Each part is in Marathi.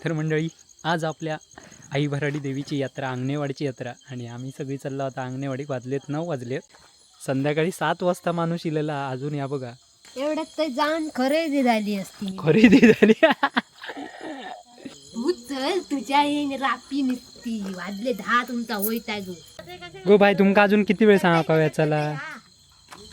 तर मंडळी आज आपल्या आई भराडी देवीची यात्रा, अंगणेवाडीची यात्रा, आणि आम्ही सगळी चाललो आता अंगणेवाडी. वाजलेत 9 वाजलेत, संध्याकाळी 7 वाजता माणूस इलेला अजून या बघा. एवढ्यात तर जाण खरेदी झाली असती. खरेदी झाली. तू चल, तुझ्या येईन रापी निघती. वाजले 10 तुमचा होईता गो बाय, तुमका अजून किती वेळ सांगा का याचाला?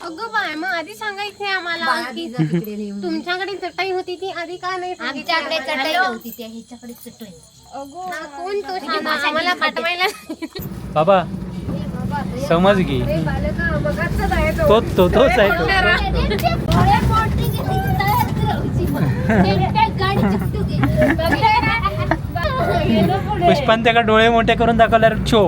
अगं बाय, मग आधी सांगायचे आम्हाला की तुमच्याकडे चटई होती ती आधी का नाही? आमच्याकडे चटई नव्हती, त्या ह्याच्याकडे चटई. अगो कोण तो सांगा आम्हाला पाठवायला. बाबा समज घे, तोच आहे पुष्पान त्याला डोळे मोठे करून दाखवल्यावर छो.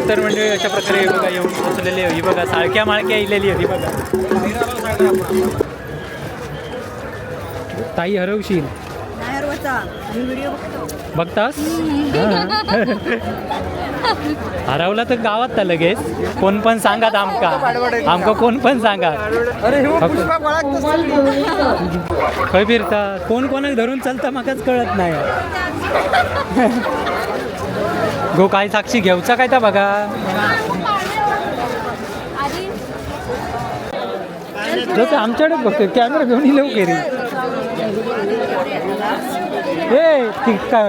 तर म्हणजे अशा प्रकारे बघा येऊन पोचलेली ही बघा, साळक्या माळक्या इलेली होती बघा. ताई हरवशील बघतास. हरवला तर गावात तर लगेच कोण पण सांगा आमका कोण पण सांगा. खय फिरता कोण कोणाक धरून चालता माकाच कळत नाही. गो काय साक्षी घेऊचा काय तर बघा. आमच्याकडे बघतो कॅमेरा घेऊन येऊ गेली.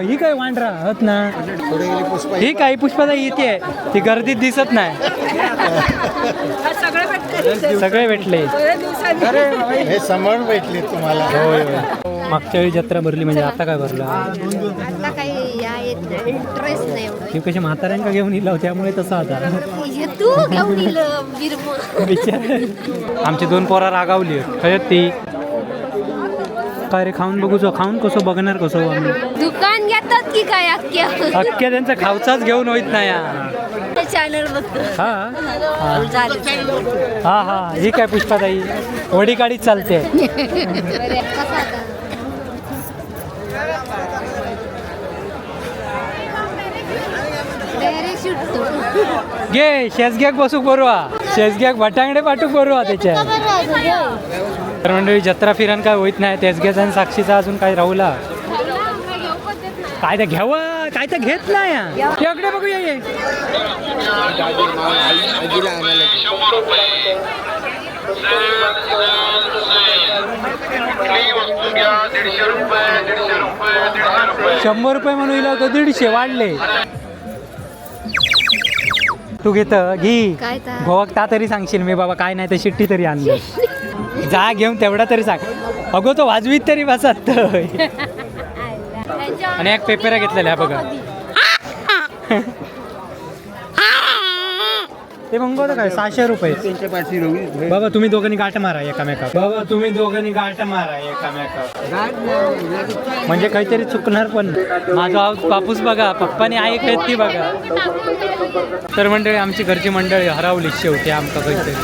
ही काय वांढरा होत ना, ही काय पुष्पाता येते, ती गर्दीत दिसत नाही. सगळे भेटले, हे समोर भेटले तुम्हाला. होय होय. मागच्या वेळी जत्रा भरली म्हणजे आता काय भरला. आता काही या येत नाही, इंटरेस्ट नाही एवढं. ती कशी म्हाताऱ्यांका घेऊन येईल त्यामुळे तसं आता. तू घेऊन येलं विचार आमची 2 पोरा रागावली खरंच ती. काय रे खाऊन बघूचो, खाऊन कसं बघणार कसं आम्ही. दुकान घेतात की काय अख्ख्या त्यांचा खाऊचाच घेऊन होईत नाही. चॅनल बघतो. हा हा हा, ही काय पुष्पाताई वडी काढीत चालते. घे शेजग्याक बसूक बरोवा, शेजग्याक भटांगडे पाठूक बरोवा त्याच्या. तर मंडळी जत्रा फिरान काय होईत नाही. तेजग्याचा आणि साक्षीचा अजून काय राहुला काय तर घ्यावं, काय तर घेत नाही. याकडे बघूया ये. ₹100 म्हणून इला होतं 150 वाढले. तू घेत घे गोवाक तरी सांगशील मी बाबा काय नाही तर शिट्टी तरी आणली जा घेऊन तेवढा तरी सांग. अगो तो वाजवीत तरी बसत. आणि एक पेपरा घेतलेला बघा. ते मग बघा काय ₹600. बाबा तुम्ही दोघांनी गाठ मारा एकामेका. म्हणजे काहीतरी चुकणार पण. माझा बापूस बघा, पप्पाने आई आहेत ती बघा. तर मंडळी आमची घरची मंडळी हरवली शेवटी आमका काहीतरी.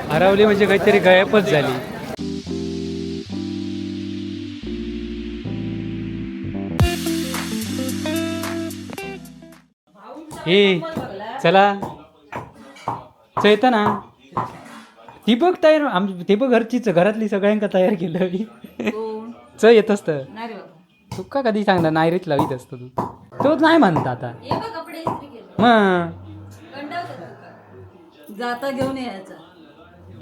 हरवली म्हणजे काहीतरी गायबच झाली. हे चला येतं ना. ती बघ तयार, ते बघ घरचीच घरातली सगळ्यांका तयार केलं. येत असतं तू का कधी सांगणार नाही रेच लावित असतं तू. तोच नाही म्हणता आता मग जाता घेऊन यायचा.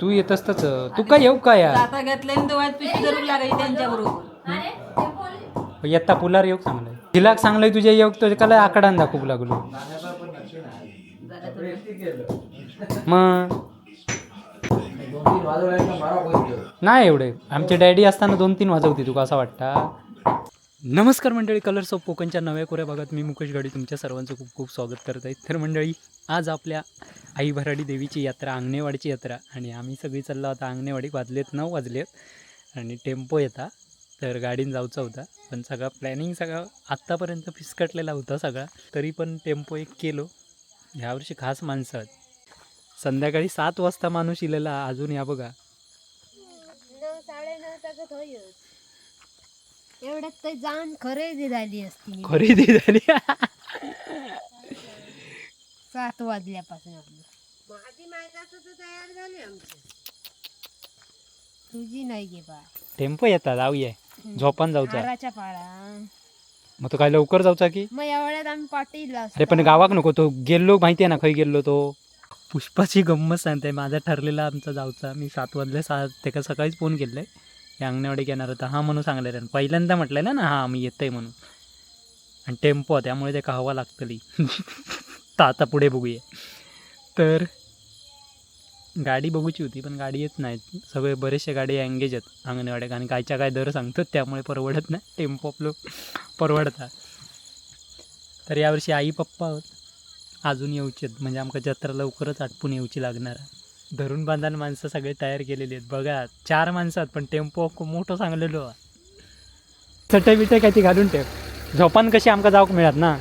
तू येत असतच. तू काय येऊ का या जाता घेतल्याने तो पिशवी धरून लागायची त्यांच्या बरोबर. येता पुलार येऊ चांगलं. तिला चांगलं तुझ्या येऊ तो त्याला आकडान दाखवू लागलो. मग नाही एवढे आमचे डॅडी असताना 2-3 वाजवते तुका असं वाटतं. नमस्कार मंडळी, कलर्स ऑफ कोकणच्या नव्या कोऱ्या भागात मी मुकेश गाडी तुमच्या सर्वांचं खूप खूप स्वागत करत आहे. तर मंडळी आज आपल्या आई भराडी देवीची यात्रा, अंगणेवाडीची यात्रा, आणि आम्ही सगळी चाललो आता अंगणेवाडी. वाजलेत 9 वाजलेत आणि टेम्पो येता तर गाडीन जाऊचा होता. पण सगळा प्लॅनिंग सगळा आत्तापर्यंत फिसकटलेला होता सगळा. तरी पण टेम्पो एक केलो. ह्यावर्षी खास माणसं आहेत. संध्याकाळी 7 वाजता माणूस इलेला अजून या बघा. 9-9:30 एवढ्यात तर जाण खरेदी झाली असती. 7 वाजल्यापासून आपलं तुझी नाही गे बा टेम्पो येतात जाऊया झोपान जाऊचा हाराच्या पाळा मग तो काय लवकर जाऊचा की मग या वेळेत आम्ही पाटीला अरे पण गावाक नको तो गेलो माहितीये ना खय गेलो तो पुष्पाची गंमत सांगते माझा ठरलेला आमचा जाऊचा मी 7 वाजले 7 त्याला सकाळीच फोन केलाय हे अंगणवाडीत येणार होता हा म्हणून सांगले रे पहिल्यांदा म्हटलंय ना हा मी येतंय म्हणून आणि टेम्पो त्यामुळे ते हवा लागतली तर आता पुढे बघूया तर गाडी बघूची होती पण गाडी येत नाहीत सगळे बरेचसे गाडी एंगेज आहेत अंगणवाड्यात आणि कायच्या काय दर सांगतात त्यामुळे परवडत नाही टेम्पो आपलं परवडतात तर यावर्षी आई पप्पा अजून येऊचे आहेत म्हणजे आमका जत्रा लवकरच आटपून येऊची लागणार धरून बांधान माणसं सगळे तयार केलेली आहेत बघा 4 माणसं आहेत पण टेम्पो खूप मोठं सांगलेलो चटई बिटई काय ती घालून ठेव झोपान कशी आमका जाऊक मिळत ना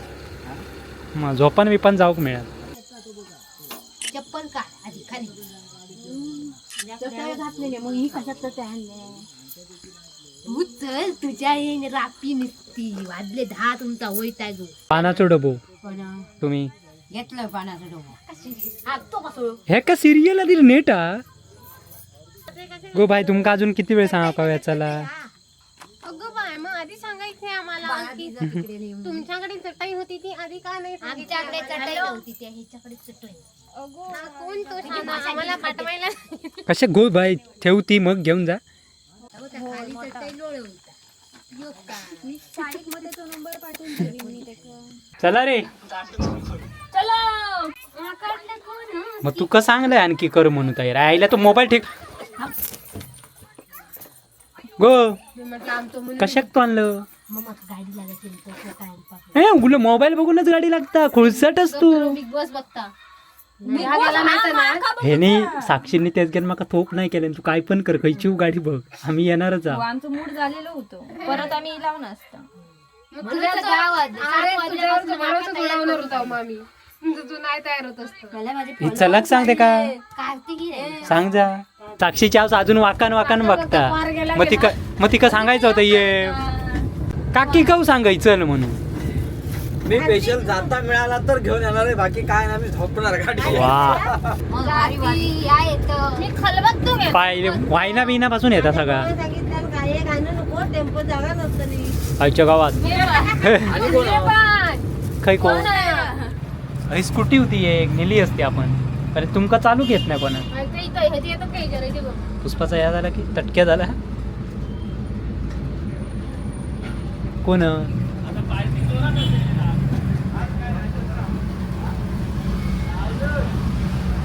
मग झोपान विपान जाऊक मिळत चप्पल काढ आधी खाली घातलेले मग ही कशात तर उचल तुझ्या येईन रापी निसती वाजले 10 तुमचा वैताग जो पानाचो डबो तुम्ही घेतलं पाण्याचं डोकं तो कसं हे का सिरियल आधी नेट गो भाई तुमका अजून किती वेळ सांगा का याचाला अगं बाय मग आधी सांगायचं आम्हाला की तुमच्याकडे चटई होती ती आधी का नाही आमच्याकडे चटई होती त्या ह्याच्याकडे चटई कोण तो शाना आम्हाला पाठवायला कशा गो भाई ठेव ती मग घेऊन जा खाली चटई लोळे होता चला रे मग तू का सांगलंय आणखी कर म्हणून तयार आईला तो मोबाईल ठेक गो कशाक तो आणलं गाडी लागत हे उगल मोबाईल बघूनच गाडी लागता खुळसटच तू बिग बॉस बघता हे नाही साक्षीने तेच घेऊन माका थोप नाही केलं तू काय पण कर खयची गाडी बघ आम्ही येणारच आहोत आमचं मूड झालेलं होतं परत आम्ही लावून असतं ही चलाक सांगते का सांग जा साक्षीच्या आवाज अजून वाकान वाकान बघता मग तिका सांगायचं होतं ये काकी काऊ सांगायचं म्हणून मी स्पेशल जाता मिळाला तर घेऊन येणार आहे बाकी काय ना मी झोपणार गाडी वा पाय वायना बिना पासून येतात सगळा आईच्या गावात खै कोण ही स्कूटी होती एक नेली असती आपण अरे तुमका चालू घेत नाही कोणा पुष्पाचा या झाला की तटक्या झाला कोण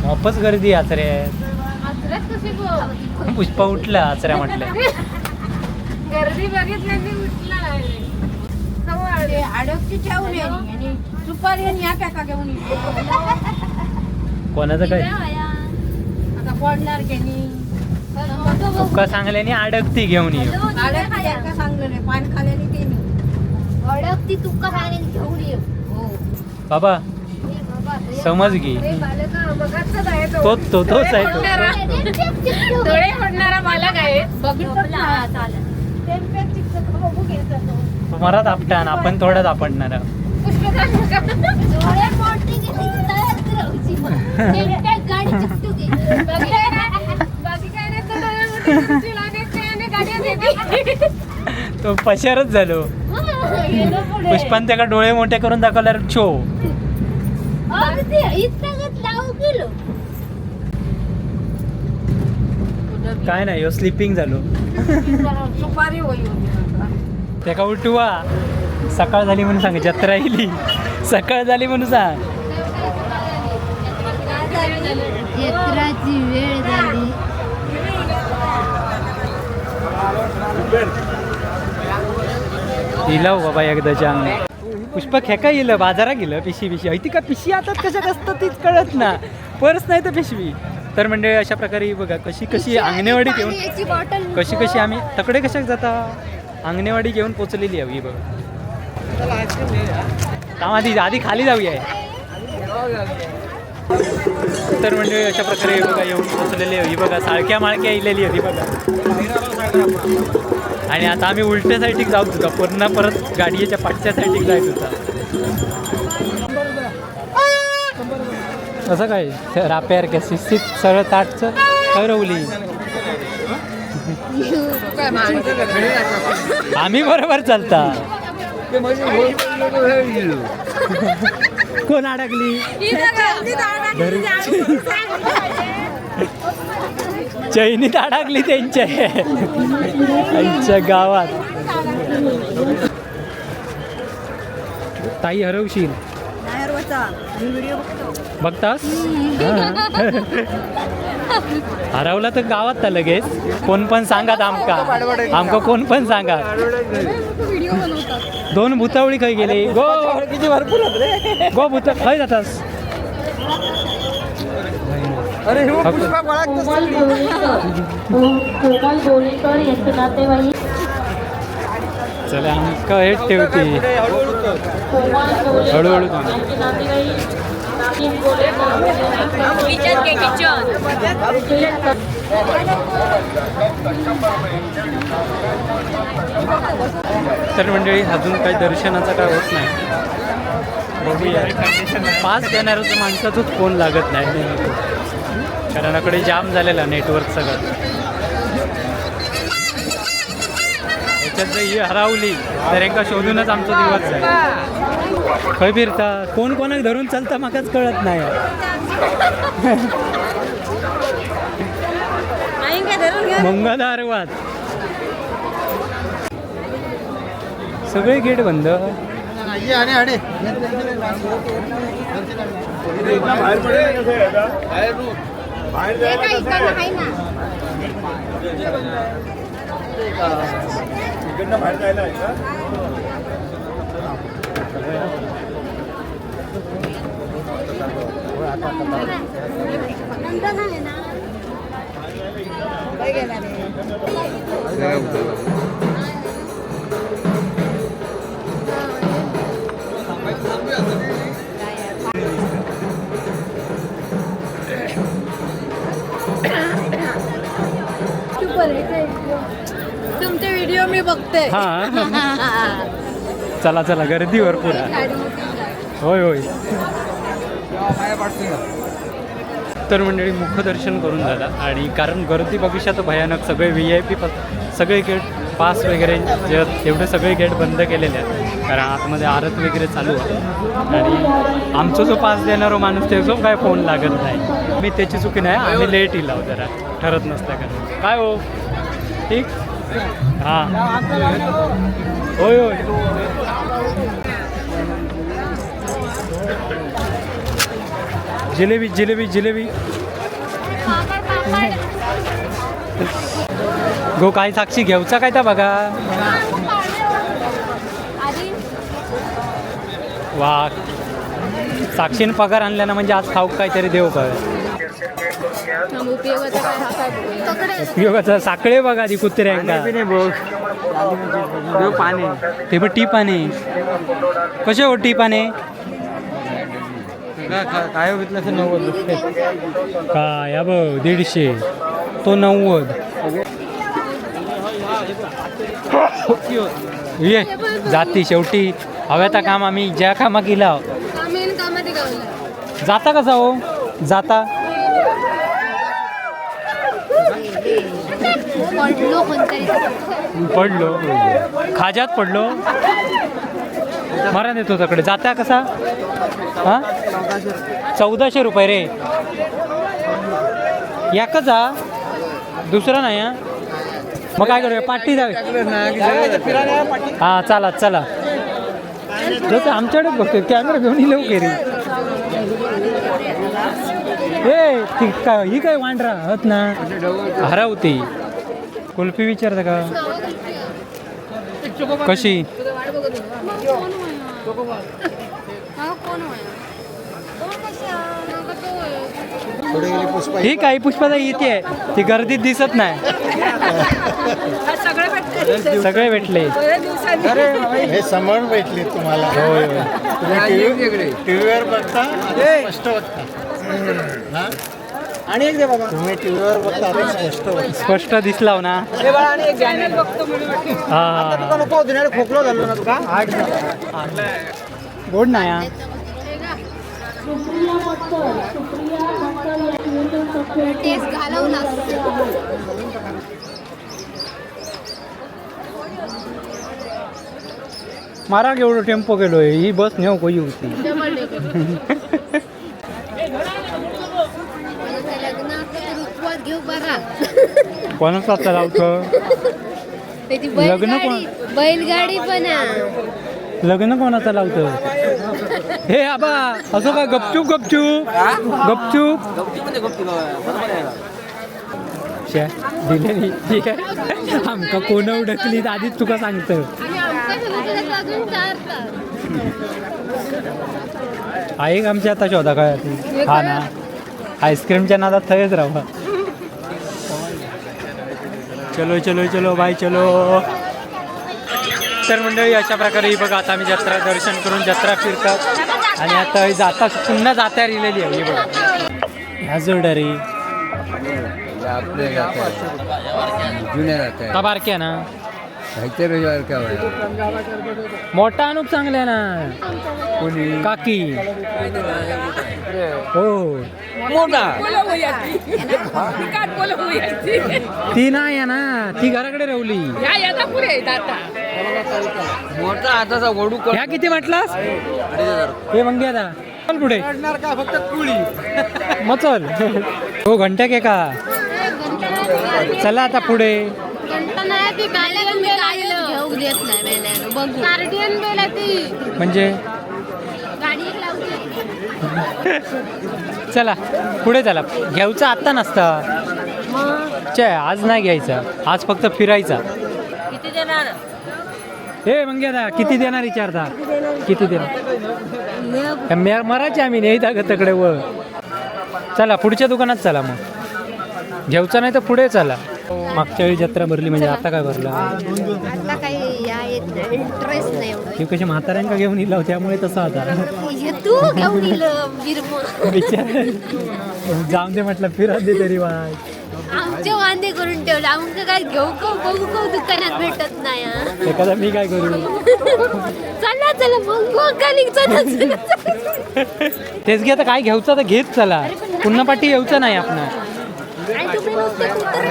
वापस गर्दी आचऱ्यात पुष्पा उठला आचऱ्या म्हटलं गर्दी बघितली अडकची ठेवून आणि सुपारी आणि या पॅका घेऊन कोणाचं काय आता पडणार की नाही तुका सांगल्याने अडकती घेऊन ये का सांगलं नाही पान खाल्याने ते नाही अडकती तुका सांगेल घेऊन ये बाबा समज घे तोच आहे तो डोळे फोडणारा बालक आहे तुम्हाला आपटान आपण थोडंच आपडणार तो पशारच झालो पुष्पान त्याला डोळे मोठे करून दाखवल्यावर छो काय नाही स्लिपिंग झालो सुपारी होईल त्याका उठवा सकाळ झाली म्हणून सांग जत्रा येईल सकाळ झाली म्हणून सांग जत्राची वेळ झाली हिला बाबा एकदाच्या अंग पुष्पा खेका गेलं बाजारात गेलं पिशी ऐती का पिशी आता कशात असतं तीच कळत ना पर्स नाही तर पिशवी तर म्हणजे अशा प्रकारे बघा कशी अंगणेवाडी घेऊन कशी आम्ही तकडे कशाक जाता अंगणेवाडी घेऊन पोचलेली हवी बघा आधी खाली जाऊया तर म्हणजे अशा प्रकारे बघा येऊन पोचलेली हवी बघा साळक्या माळक्या इलेली हवी बघा आणि आता आम्ही उलट्या साईडीक जाऊ होता पूर्ण परत गाडीच्या पाठच्या साईडीक जायचं होता असं काय राप्यार काय शिस्तीत सरळ ताटचं ठरवली. आम्ही बरोबर चालता. कोण अडकली चैनीत अडकली त्यांच्या गावात. ताई हरवशील बघतास. हरवला तर गावात तर लगेच कोण पण सांगात आमका कोण पण सांगा. 2 भुतावळी खय गेले गो किती भरपूर होत रे. गो भूत खय जातास. अरे हो पुष्पा बळा कोमल गोळेकर यांचे नातेवाईक. चला आमका हेच ठेवते कोमल हळूहळू गोळेकर थांब. यांचे नातेवाईक नागिन गोळेकर. तर मंडळी अजून काही दर्शनाचा काय होत नाही. बघूया. पास देणाऱ्याचं माणसाचाच फोन लागत नाही कारण आकडे जाम झालेला नेटवर्क सगळं. याच्यात जर ही हरवली तर एका शोधूनच आमचा दिवस आहे. खय फिरता कोण कोणाक धरून चालता माकाच कळत नाही. मंगळवार सगळे गेट बंद. तुमचे व्हिडिओ मी बघते. हा चला चला गर्दी भरपूर आहे. होय होय. तर मंडळी मुखदर्शन करून झालं आणि कारण गर्दी बघितशा तर भयानक. सगळे VIP सगळे गेट पास वगैरे जे एवढे सगळे गेट बंद केलेले आहेत कारण आतमध्ये आरत वगैरे चालू आहे. आणि आमचा जो पास देणारा माणूस त्याचा काय फोन लागत नाही. मी त्याची चुकी नाही. आम्ही लेट येईल जरा ठरत नसतं कारण काय हो ठीक. हां होय होय. जिलेबी जिलेबी जिलेबी गो काय साक्षी घेऊचा काय तर बघा. वा साक्षीने पगार आणला ना म्हणजे आज खाऊ काहीतरी देऊ का. उपयोगाचा साखळे बघा ती कुत्र्यांका पाणी ते पण टी पाने कसे हो टी पाने काय बघितलं असं 90 रुपये काय या बघ 150 तो 90. ये जाती शेवटी हव्याता काम आम्ही ज्या कामा केला जाता कसा हो जाता. पडलो खाज्यात पडलो मरण येतो तकडे जाता कसा. हां 1400 रुपये रे एकच हा दुसरा नाही. हा मग काय करूया पाठी जावे. हां चला चला जसं आमच्याकडेच बघतोय कॅमेरा घेऊन येऊ केरी. ए ती काय ही काय वांढरा होत ना हरवती. कुल्फी विचारता का कशी. ही काही पुष्पाचा येते ती गर्दीत दिसत नाही. सगळे भेटले हे समोर भेटले तुम्हाला. होय होय. टीव्हीवर बघता स्पष्ट बघता. आणि एक दे बाबा. तुम्ही टीव्हीवर बघता आता स्पष्ट बघता. स्पष्ट दिसलाव ना. हे बाळा आणि एक चॅनल बघतो हा तुका नको होतो खोकलो झालो ना तुका. गोड नाही हा. सुप्रिया मक्कर या नियोजन कक्ष टेस्ट घालवला मारा एवढं टेम्पो गेलोय ही बस नेऊ कोई होती लग्नात रुखवात घेऊ बरा कोणाचा चालवतं त्याची लग्न बैलगाडी पण आहे. लग्न कोणाचं लावतं हे आबा असं का गपचूप गपचूप गपचूप शे, दिलेली ठीक आहे आमका कोण उडकली आधीच तुका सांगतं आणि आमच्या घरात अजून 4 तास. आहे का आमची आता शोधा काय हा ना आईस्क्रीमच्या नादात थयच राहा चलो चलो चलो बाय चलो तर मंडळी अशा प्रकारे ही बघा आता आम्ही जत्रा दर्शन करून जत्रा फिरतात आणि आता ही जाता पुन्हा जात्या रिलेली आहे ही बघा ह्या जोड्या रे का बारक्या ना मोठा अनुप चांगल्या ना काकी हो ती नाही आहे ना ती घराकडे रवली मोठा हाताचा वडू ह्या किती म्हटलास हे मग घ्या चल पुढे का फक्त कुळी मग चल हो घंटा के का चला आता पुढे घंटा नाही ती गार्डियन बेल आलं. घेऊ देत नाही मेल्यानं. बघू गार्डियन बेल आहे ती म्हणजे गाडी एक लावते. चला पुढे चला घ्यायचा आत्ता नसता चे आज नाही घ्यायचा आज फक्त फिरायचा किती देणार हे मग घ्या किती देणार विचारता किती देणार मरायचे आम्ही नाही तकडे व चला पुढच्या दुकानात चला मग घ्यायचा नाही तर पुढे चला मागच्या वेळी जत्रा भरली म्हणजे आता काय भरला आता काही या येत नाही इंटरेस्ट नाही एवढं ती कशी म्हाताऱ्यांका घेऊन इला त्यामुळे तसं आता हे तू घेऊन इलं बिरमं. विचार जाऊन दे म्हटलं फिरा दे तरी वाय आमचे वांदे करून ठेवले आमचं काय घेऊ का बघू का दुकानात भेटत नाही हा. एखादा मी काय करू चला चला मग खाली चला चला तेच घ्या तर काय घ्यायचं तर घेत चला पुन्हा पाठी घ्यायचं नाही आपण आणि तुम्ही नुसते कुत्रे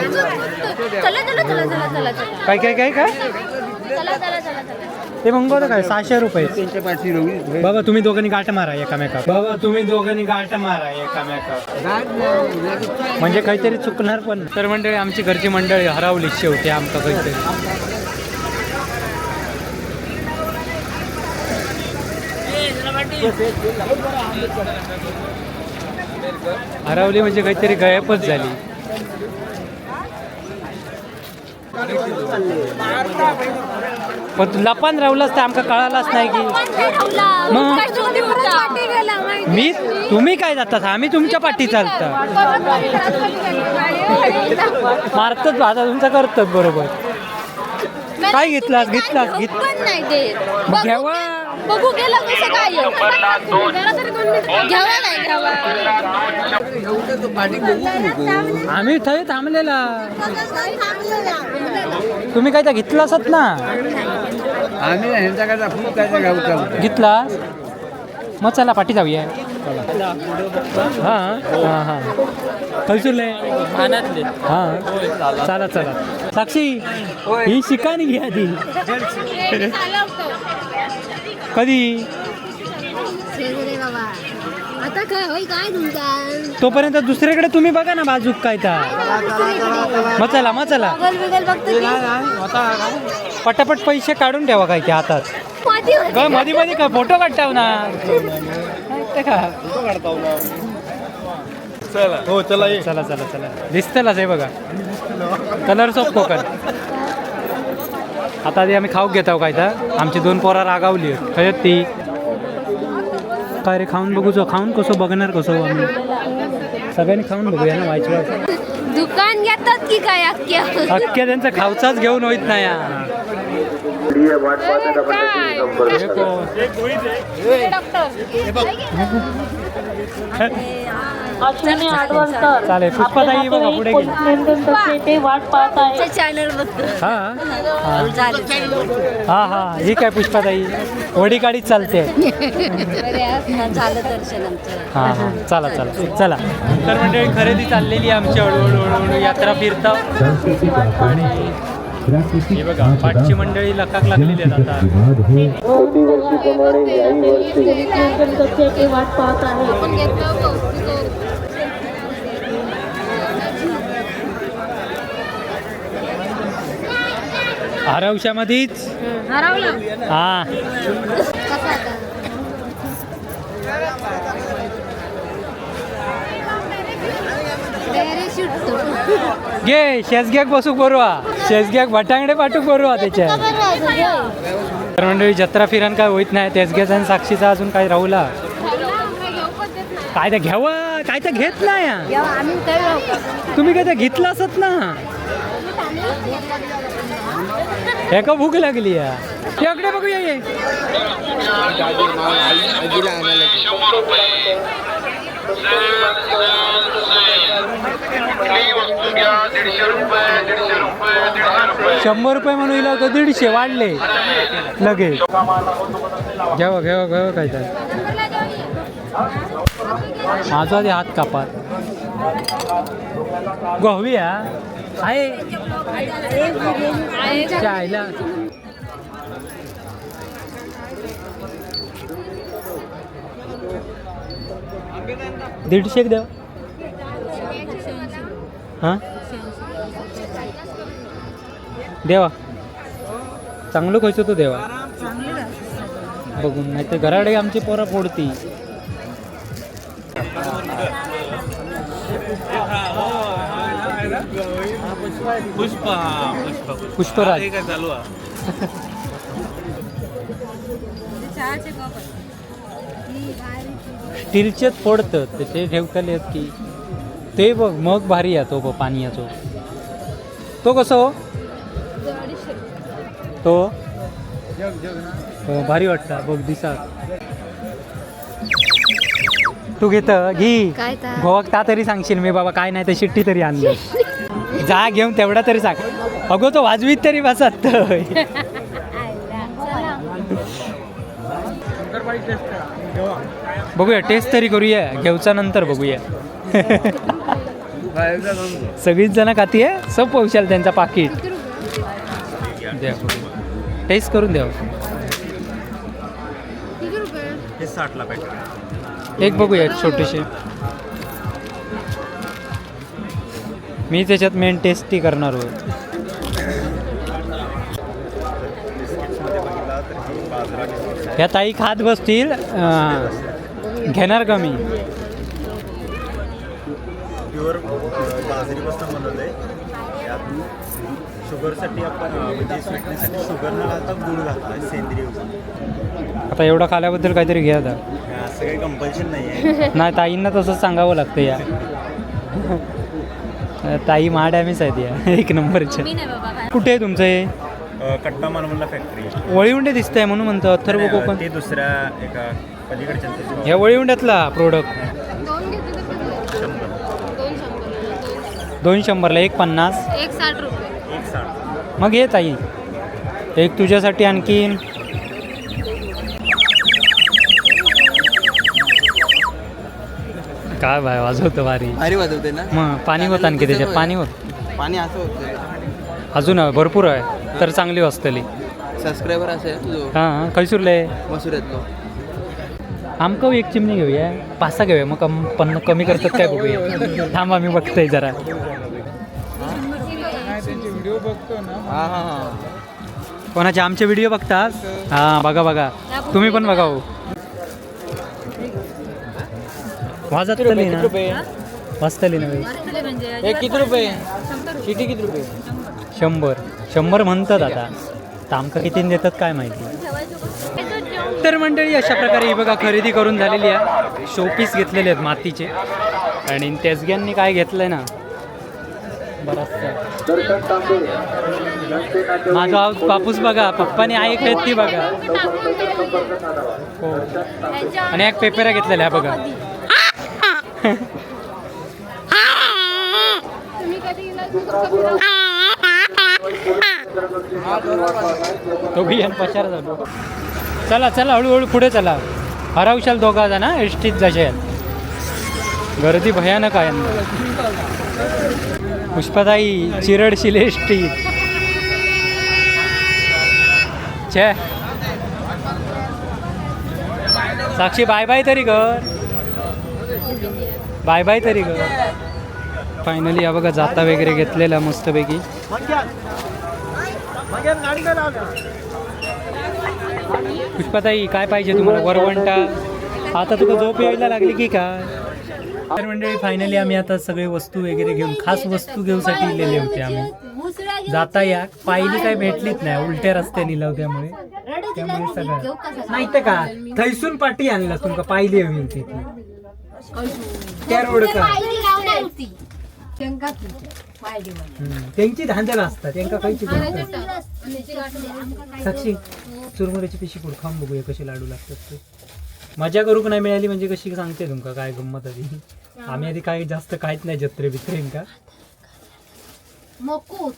चला चला चला चला चला चला काय काय काय काय चला चला चला चला ते मग काय 600 रुपये बाबा तुम्ही दोघांनी गाठ मारा एकामेका बाबा तुम्ही दोघांनी गाठ मारा एकामेका म्हणजे काहीतरी चुकणार पण तर मंडळी आमची घरची मंडळी हरवली शेवटी आमचं काहीतरी हरवली म्हणजे काहीतरी गायबच झाली पण लपान राहुलाच तर आमका कळालाच नाही की मग मी तुम्ही काय जातात आम्ही तुमच्या पाठी चालता मारतच आता तुमचं करतात बरोबर काय घेतलास घेतलास नाही देत मग घ्यावा बघू गेला कसं काय घ्यावा नाही घ्यावा आम्ही थंय थांबलेला तुम्ही काय तर घेतला असत ना आम्ही ह्यांचा काय फुल काय घेतला मग चला पाठी जाऊया हां हां हां खयसुरले ठाण्यातले हां चला चला साक्षी ही शिकानी घ्या ती कधी बाबा आता काय होय काय तुमचा तोपर्यंत दुसरीकडे तुम्ही बघा ना बाजूक काय तर मग चला मग चला बगल बघतो पटापट पैसे काढून ठेवा काय ते हातात मध्ये मध्ये का फोटो काढताव ना ते का हो चला ये चला चला चला दिसतलाच आहे बघा कलर्स ऑफ कोकण आता आधी आम्ही खाऊ घेत आहो काय तर आमची 2 पोरा रागावली खरंच ती काय रे खाऊन बघूचो खाऊन कसं बघणार कसं आम्ही सगळ्यांनी खाऊन बघूया ना व्हायचं दुकान घेतात की काय अख्ख्या अख्ख्या त्यांचा खाऊचाच घेऊन होईत नाही अश्विनी आडवलकर चालेल. पुष्पाताई बघा पुढे गेली. तसे ते वाट पाहत आहे. चॅनल बघतो. हा हा हा ही काय पुष्पाताई वडी काढीत चालते. झालं दर्शन आमचं. हा हा चला चला चला. तर मंडळी खरेदी चाललेली आहे आमची हळूहळू हळूहळू यात्रा फिरता. आणि हे बघा पाठची मंडळी लकाक लागलेली आहेत आता. तसे ते वाट पाहत आहे. आपण घेतलं कौतुक. हरवशामध्येच हरवलं हा कसं आता घे शेजग्याक बसूक बरोवा. शेजग्याक भटांगडे पाठूक बरोवा त्याच्या. तर मंडळी जत्रा फिरान काय होईत नाही. तेजग्याचा आणि साक्षीचा अजून काय राहुला काय ते घ्यावं काय तर घेत नाही हा. आम्ही काय तुम्ही काय ते घेतलं असत ना. एका भूक लागली या. इकडे बघूया ये. ₹100 म्हणून इला होतं 150 वाढले लगेच. घ्यावं घ्यावं घ्यावं काय तर. माझा आधी हात कापात गोहूया आहे आईला. ₹150 द्या. हां देवा चांगलं खायचं तो देवा बघून नाही तर घराडे आमची पोरा फोडती. पुष्पराज स्टीलचेच फोडतात ते ठेवतले की ते बघ मग भारी आहे तो बघ पाण्याचो. तो कसं हो तो हो भारी वाटतं बघ दिसात. तू घेत घे काय तर गोवाक ता तरी सांगशील मी बाबा काय नाही तर शिट्टी तरी आणली. जा घेऊन तेवढा तरी सांग. अगो तो वाजवीत तरी बसत. बघूया टेस्ट तरी करूया. घेऊचा नंतर बघूया. सगळीच जण खाती आहे सब पोशाल त्यांचा पाकिट द्या टेस्ट करून द्या. किती रुपये हे 60ला पॅकेट. एक बघूया छोटीशी. मी त्याच्यात मेन टेस्टी करणार होय. ह्या ताई खात बसतील घेणार का मी. प्युअर बाजरीपासून बनवलं आहे. यात शुगरसाठी आपण म्हणजे स्वीटनेससाठी शुगर न घालता गुळ घालतो सेंद्रिय. आता एवढं खाल्याबद्दल काहीतरी घ्या आता. असं काही कंपल्शन नाही आहे. नाही ताईंना तसंच सांगावं लागतं या. ताई महा डॅमेज आहेत या एक नंबरच्या. कुठे आहे तुमचं हे. कट्टा मानवला फॅक्टरी वळीउंडे दिसतंय म्हणून म्हणतो अथर्व कोकण. ते दुसऱ्या एका पलीकडच्या ह्या वळीउंड्यातला प्रोडक्ट दोन घेतले तर 200ला एक 50 एक 60 रुपये. 160. मग ये ताई एक तुझ्यासाठी आणखीन. काय बाय वाजवतं भारी. भारी वाजवते ना. मग पाणी होत आणखी त्याच्यात पाणी होत पाणी असं होतं. अजून भरपूर आहे तर चांगली वाजतली. सबस्क्रायबर असेल तुझं हां खैसूरले मसुऱ्यातलो. आमका एक चिमणी घेऊया 5-6 घेऊया मग कमी करतात काय बघूया. थांबा मी बघतोय जरा. हां हां हां कोणाचे आमचे व्हिडिओ बघतास. हां बघा बघा तुम्ही पण बघा हो. वाजतली ना वाजतली ना हे किती रुपये किती किती रुपये. 100 म्हणतात आता तर आमका किती देतात काय माहिती. तर मंडळी अशा प्रकारे ही बघा खरेदी करून झालेली आहे. शोपीस घेतलेले आहेत मातीचे आणि तेजग्यांनी काय घेतलंय ना बराचसा. माझा बापूस बघा पप्पानी आई खेळत ती बघा. हो आणि एक पेपरा घेतलेला आहे बघा. तो बियान पशार झालो. चला चला हळूहळू पुढे चला. हरवशाल दोघा जण एस टीत जाशाल. गर्दी भयानक आहे. पुष्पाताई चिरडशील एस टीत. छे साक्षी बाय बाय तरी कर. बाय बाय तरी कर. फायनली हा बघा जाता वगैरे घेतलेला मस्तपैकी. पुष्पाताई काय पाहिजे तुम्हाला? वरवंटा. आता तुला झोप यायला लागली की काय? तर मंडळी फायनली आम्ही आता सगळे वस्तू वगैरे घेऊन खास वस्तू घेऊसाठी गेले होते आम्ही. जाता या पाहिली काय भेटलीच नाही. उलट्या रस्त्याने लाव त्यामुळे सगळं नाही तर का थैसून पाठी आणला तुमका पाहिली हवी होती त्या रोड का. त्यांची धांदल असतात त्यांका खायची. साक्षी चुरमुऱ्याची पिशी पुढे खाऊन बघूया कशी लाडू लागतात ते. मजा करूक नाही मिळाली म्हणजे कशी सांगते तुमका काय गंमत आधी. आम्ही आधी काही जास्त काहीच नाही जत्रे बित्रे का. मको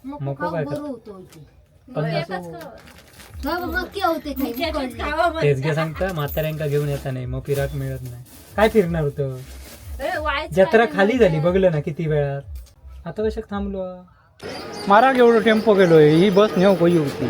मको काय तेच घ्या सांगता म्हाताऱ्यांका घेऊन येता नाही मग फिराक मिळत नाही. काय फिरणार होतं? जत्रा खाली झाली बघलं ना किती वेळात. आता कशाक थांबलो? मारा एवढं टेम्पो गेलोय. ही बस नेऊ कधी होती.